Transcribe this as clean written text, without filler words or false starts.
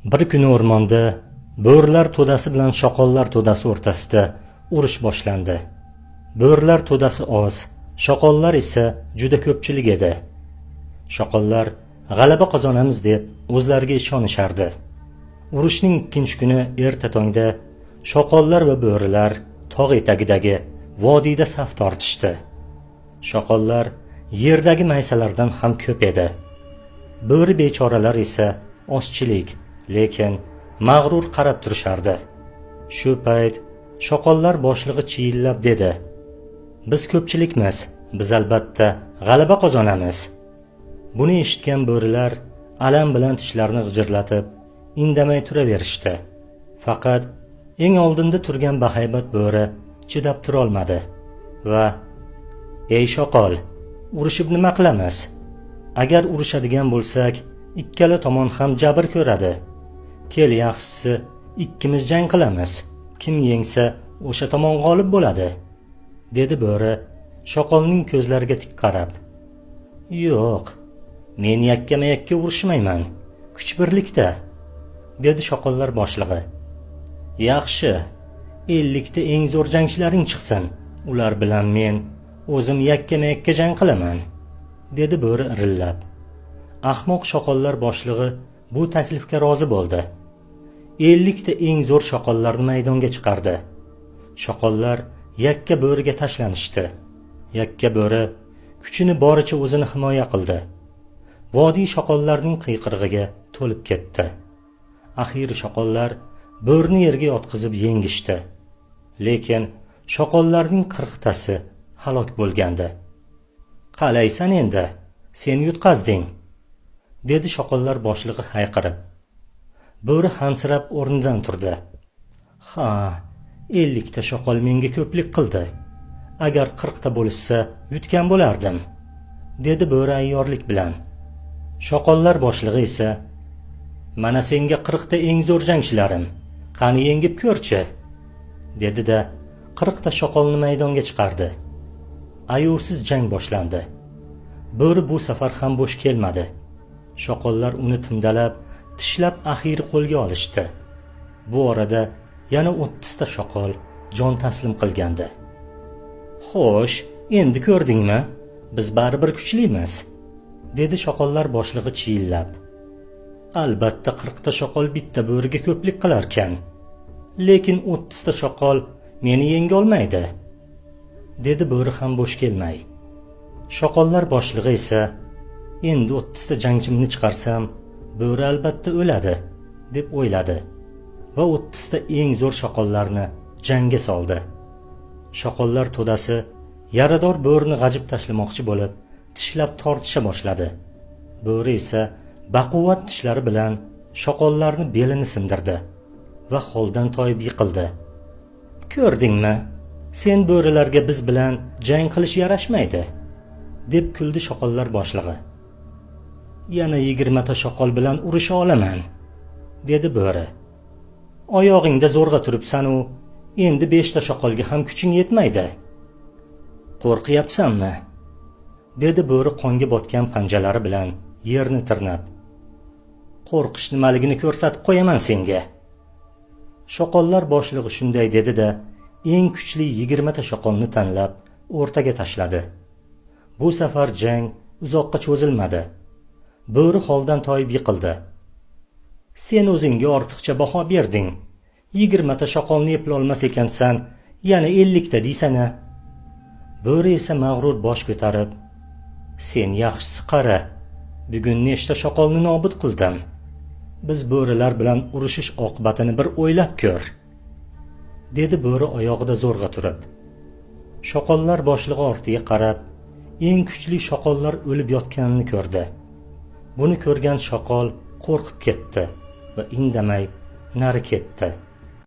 Bir kuni o'rmonda bo'rilar to'dasi bilan shoqollar to'dasi o'rtasida urush boshlandi. Bo'rilar to'dasi oz, shoqollar esa juda ko'pchilik edi. Shoqollar g'alaba qozonamiz deb o'zlariga ishonishardi. Urushning ikkinchi kuni erta tongda shoqollar va bo'rilar tog' etagidagi vodiyda saf tortishdi. Shoqollar yerdagi maysalardan ham ko'p edi. Bo'ri bechoralar esa ozchilik, lekin mag'rur qarab turishardi. Shu payt shoqollar boshlig'i chiyillab dedi: "Biz ko'pchilikmiz, biz albatta g'alaba qozonamiz." Buni eshitgan bo'rilar alam bilan tishlarini g'ijirlatib, indamay turaverishdi. Faqat eng oldinda turgan bahaybat bo'ri chidab tura olmadi va: "Ey shoqol, urushib nima qilamiz? Agar urushadigan bo'lsak, ikkala tomon ham jabr ko'radi. Kel, yaxshisi ikkimiz jang qilamiz. Kim yengsa, o'sha tomon g'olib bo'ladi", dedi bo'ri shoqolning ko'zlariga tik qarab. "Yo'q, men yakkama-yakka urushmayman. Kuch birlikda", dedi shoqollar boshlig'i. "Yaxshi, 50 ta eng zo'r jangchilaring chiqsin. Ular bilan men o'zim yakkama-yakka jang qilaman", dedi bo'ri irillab. Ahmoq shoqollar boshlig'i bu taklifga rozi bo'ldi. 50 ta eng zo'r shoqollarni maydonga chiqardi. Shoqollar yakka bo'riga tashlanishdi. Yakka bo'ri kuchini boricha o'zini himoya qildi. Vodiy shoqollarning qiyqirig'iga to'lib ketdi. Axir shoqollar bo'rni yerga yotqizib yengishdi. Lekin shoqollarning 40 tasi halok bo'lgandi. "Qalaysan endi? Sen yutqazding", dedi shoqollar boshlig'i hayqirib. Bo'ri hansirab o'rnidan turdi. "Ha, 50 ta shoqol menga ko'plik qildi. Agar 40 ta bo'lsa, yutgan bo'lardim", dedi bo'ri ayyorlik bilan. Shoqollar boshlig'i esa: "Mana senga 40 ta eng zo'r jangchilarim. Qani yengib ko'rchi", dedi-da 40 ta shoqolni maydonga chiqardi. Ayovsiz jang boshlandi. Bo'ri bu safar ham bo'sh kelmadi. Shoqollar uni timdalab, tishlab axiri qo'lga olishdi. Bu orada yana 30 ta shoqol jon taslim qilgandi. "Xo'sh, endi ko'rdingmi? Biz baribir kuchlimiz", dedi shoqollar boshlig'i chiyillab. "Albatta 40 ta shoqol bitta bo'riga ko'plik qilarkan. Lekin 30 ta shoqol meni yenga olmaydi", dedi bo'ri ham bo'sh kelmay. Shoqollar boshlig'i esa: "Endi 30 ta jangchimni chiqarsam, bo'ri albatta o'ladi", deb o'yladi va 30 ta eng zo'r shoqollarni jangga soldi. Shoqollar to'dasi yarador bo'rini g'ajib tashlamoqchi bo'lib, tishlab tortisha boshladi. Bo'ri esa baquvvat tishlari bilan shoqollarni belini sindirdi va holdan toyib yiqildi. "Ko'rdingmi? Sen bo'rilarga biz bilan jang qilish yarashmaydi", deb kuldi shoqollar boshlig'i. "Yana 20 ta shoqol bilan urusha olaman", dedi bo'ri. "Oyog'ingda zo'rg'a turibsan-u, endi 5 ta shoqolga ham kuching yetmaydi. Qo'rqyapsanmi?" dedi bo'ri qonga botgan panjalari bilan yerni tirnab. "Qo'rqish nimaligini ko'rsatib qo'yaman senga." Shoqollar boshlig'i shunday dedi-da, eng kuchli 20 ta shoqolni tanlab o'rtaga tashladi. Bu safar jang uzoqqa cho'zilmadi. Bo'ri holdan toyib yiqildi. "Sen o'zingga ortiqcha baho berding. 20 ta shoqolni eplolmas ekansan, yana 50 ta deysana." Bo'ri esa mag'rur bosh ko'tarib: "Sen yaxshisi qara. Bugun nechta shoqolni nobud qildim. Biz bo'rilar bilan urushish oqibatini bir o'ylab ko'r", dedi bo'ri oyog'ida zo'rg'a turib. Shoqollar boshlig'i ortiga qarab, eng kuchli shoqollar o'lib yotganini ko'rdi. Buni ko'rgan shoqol qo'rqib ketdi va indamay nari ketdi.